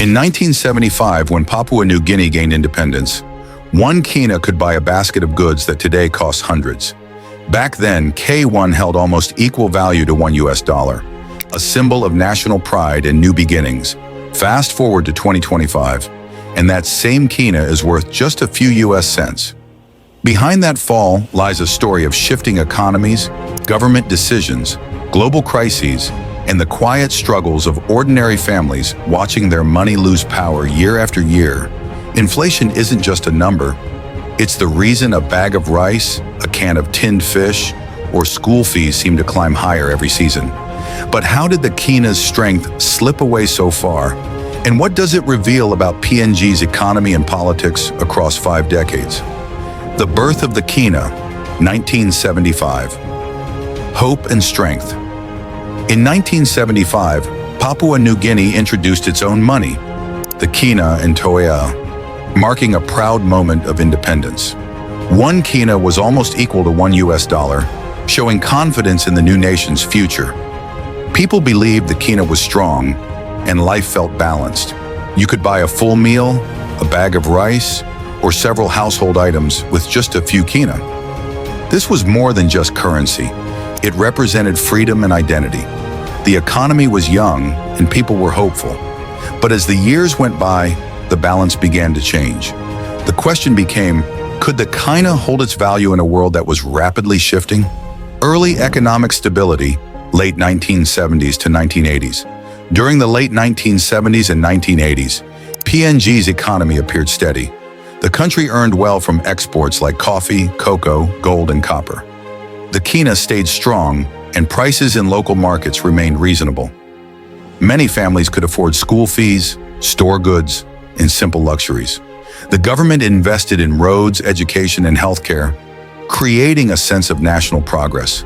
In 1975, when Papua New Guinea gained independence, one Kina could buy a basket of goods that today costs hundreds. Back then, K1 held almost equal value to $1, a symbol of national pride and new beginnings. Fast forward to 2025, and that same Kina is worth just a few US cents. Behind that fall lies a story of shifting economies, government decisions, global crises, and the quiet struggles of ordinary families watching their money lose power year after year. Inflation isn't just a number. It's the reason a bag of rice, a can of tinned fish, or school fees seem to climb higher every season. But how did the Kina's strength slip away so far? And what does it reveal about PNG's economy and politics across 5 decades? The birth of the Kina, 1975. Hope and strength. In 1975, Papua New Guinea introduced its own money, the Kina and Toea, marking a proud moment of independence. One Kina was almost equal to $1, showing confidence in the new nation's future. People believed the Kina was strong, and life felt balanced. You could buy a full meal, a bag of rice, or several household items with just a few Kina. This was more than just currency. It represented freedom and identity. The economy was young, and people were hopeful. But as the years went by, the balance began to change. The question became, could the Kina hold its value in a world that was rapidly shifting? Early economic stability, late 1970s to 1980s. During the late 1970s and 1980s, PNG's economy appeared steady. The country earned well from exports like coffee, cocoa, gold, and copper. The Kina stayed strong, and prices in local markets remained reasonable. Many families could afford school fees, store goods, and simple luxuries. The government invested in roads, education, and healthcare, creating a sense of national progress.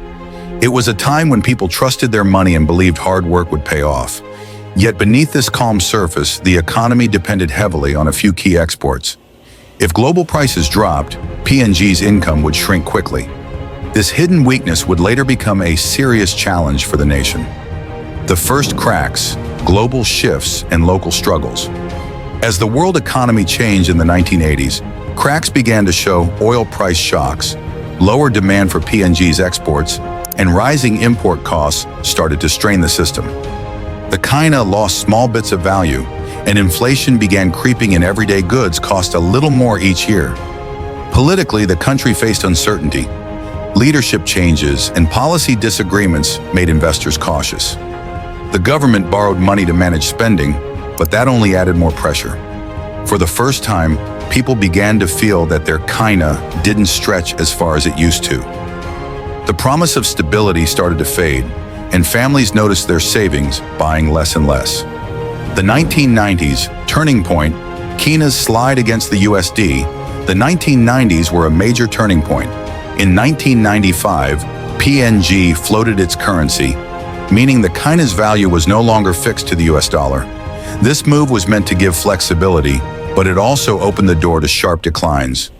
It was a time when people trusted their money and believed hard work would pay off. Yet beneath this calm surface, the economy depended heavily on a few key exports. If global prices dropped, PNG's income would shrink quickly. This hidden weakness would later become a serious challenge for the nation. The first cracks, global shifts, and local struggles. As the world economy changed in the 1980s, cracks began to show: oil price shocks, lower demand for PNG's exports, and rising import costs started to strain the system. The Kina lost small bits of value, and inflation began creeping in. Everyday goods cost a little more each year. Politically, the country faced uncertainty. Leadership changes and policy disagreements made investors cautious. The government borrowed money to manage spending, but that only added more pressure. For the first time, people began to feel that their Kina didn't stretch as far as it used to. The promise of stability started to fade, and families noticed their savings buying less and less. The 1990s, turning point, Kina's slide against the USD. The 1990s were a major turning point. In 1995, PNG floated its currency, meaning the Kina's value was no longer fixed to the US dollar. This move was meant to give flexibility, but it also opened the door to sharp declines.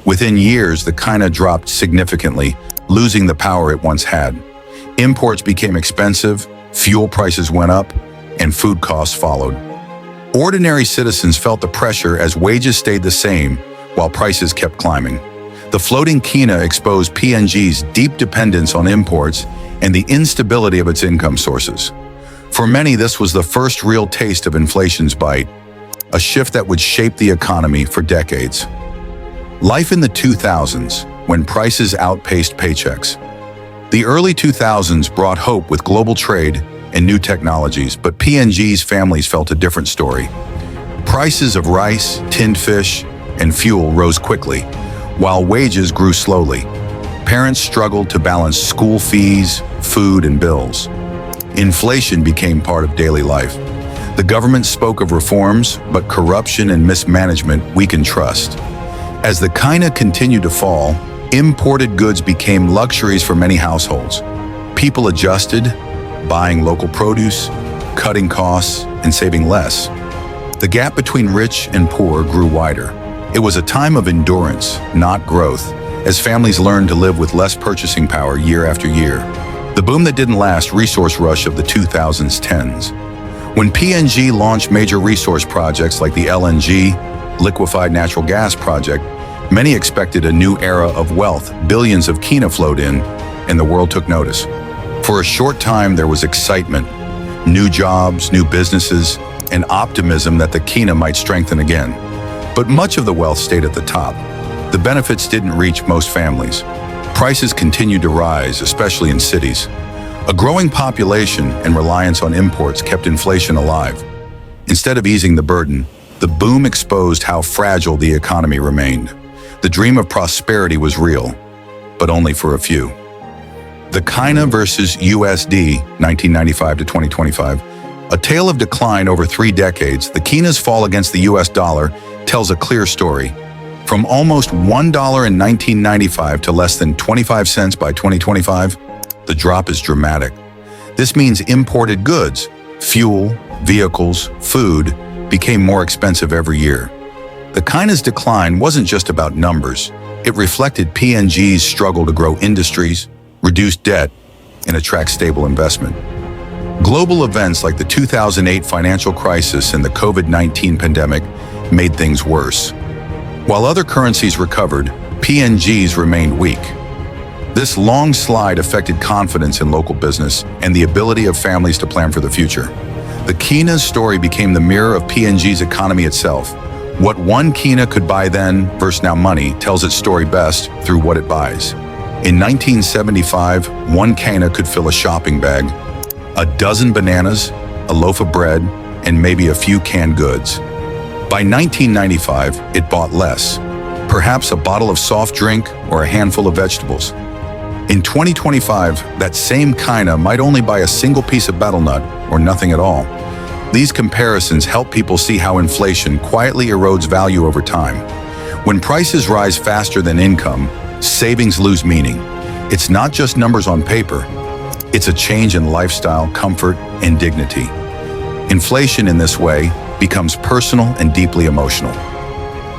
Within years, the Kina dropped significantly, losing the power it once had. Imports became expensive, fuel prices went up, and food costs followed. Ordinary citizens felt the pressure as wages stayed the same while prices kept climbing. The floating Kina exposed PNG's deep dependence on imports and the instability of its income sources. For many, this was the first real taste of inflation's bite, a shift that would shape the economy for decades. Life in the 2000s, when prices outpaced paychecks. The early 2000s brought hope with global trade and new technologies, but PNG's families felt a different story. Prices of rice, tinned fish, and fuel rose quickly, while wages grew slowly. Parents struggled to balance school fees, food, and bills. Inflation became part of daily life. The government spoke of reforms, but corruption and mismanagement weakened trust. As the Kina continued to fall, imported goods became luxuries for many households. People adjusted, buying local produce, cutting costs, and saving less. The gap between rich and poor grew wider. It was a time of endurance, not growth, as families learned to live with less purchasing power year after year. The boom that didn't last, resource rush of the 2010s. When PNG launched major resource projects like the LNG, liquefied natural gas project, many expected a new era of wealth. Billions of Kina flowed in, and the world took notice. For a short time, there was excitement, new jobs, new businesses, and optimism that the Kina might strengthen again. But much of the wealth stayed at the top. The benefits didn't reach most families. Prices continued to rise, especially in cities. A growing population and reliance on imports kept inflation alive. Instead of easing the burden, the boom exposed how fragile the economy remained. The dream of prosperity was real, but only for a few. The Kina versus USD, 1995 to 2025, a tale of decline over 3 decades. The Kina's fall against the US dollar tells a clear story. From almost $1 in 1995 to less than 25 cents by 2025, the drop is dramatic. This means imported goods, fuel, vehicles, food, became more expensive every year. The Kina's decline wasn't just about numbers. It reflected PNG's struggle to grow industries, reduce debt, and attract stable investment. Global events like the 2008 financial crisis and the COVID-19 pandemic made things worse. While other currencies recovered, PNG's remained weak. This long slide affected confidence in local business and the ability of families to plan for the future. The Kina's story became the mirror of PNG's economy itself. What one Kina could buy then versus now money tells its story best through what it buys. In 1975, one Kina could fill a shopping bag, a dozen bananas, a loaf of bread, and maybe a few canned goods. By 1995, it bought less, perhaps a bottle of soft drink or a handful of vegetables. In 2025, that same Kina might only buy a single piece of betel nut or nothing at all. These comparisons help people see how inflation quietly erodes value over time. When prices rise faster than income, savings lose meaning. It's not just numbers on paper. It's a change in lifestyle, comfort, and dignity. Inflation in this way becomes personal and deeply emotional.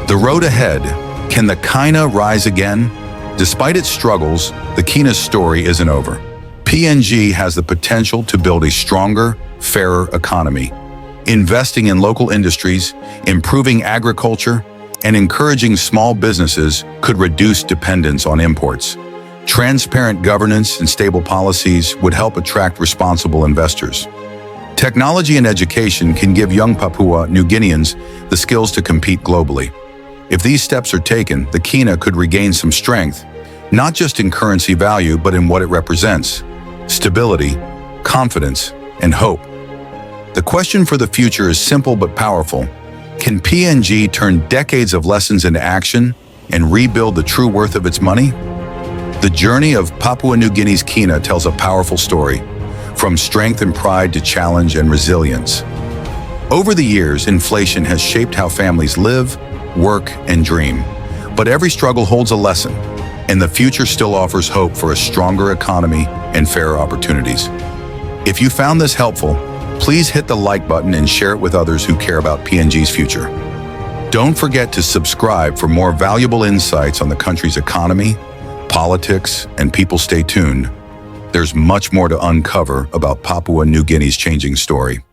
The road ahead, can the Kina rise again? Despite its struggles, the Kina's story isn't over. PNG has the potential to build a stronger, fairer economy. Investing in local industries, improving agriculture, and encouraging small businesses could reduce dependence on imports. Transparent governance and stable policies would help attract responsible investors. Technology and education can give young Papua New Guineans the skills to compete globally. If these steps are taken, the Kina could regain some strength, not just in currency value, but in what it represents: stability, confidence, and hope. The question for the future is simple but powerful. Can PNG turn decades of lessons into action and rebuild the true worth of its money? The journey of Papua New Guinea's Kina tells a powerful story, from strength and pride to challenge and resilience. Over the years, inflation has shaped how families live, work, and dream. But every struggle holds a lesson, and the future still offers hope for a stronger economy and fairer opportunities. If you found this helpful, please hit the like button and share it with others who care about PNG's future. Don't forget to subscribe for more valuable insights on the country's economy, politics, and people. Stay tuned. There's much more to uncover about Papua New Guinea's changing story.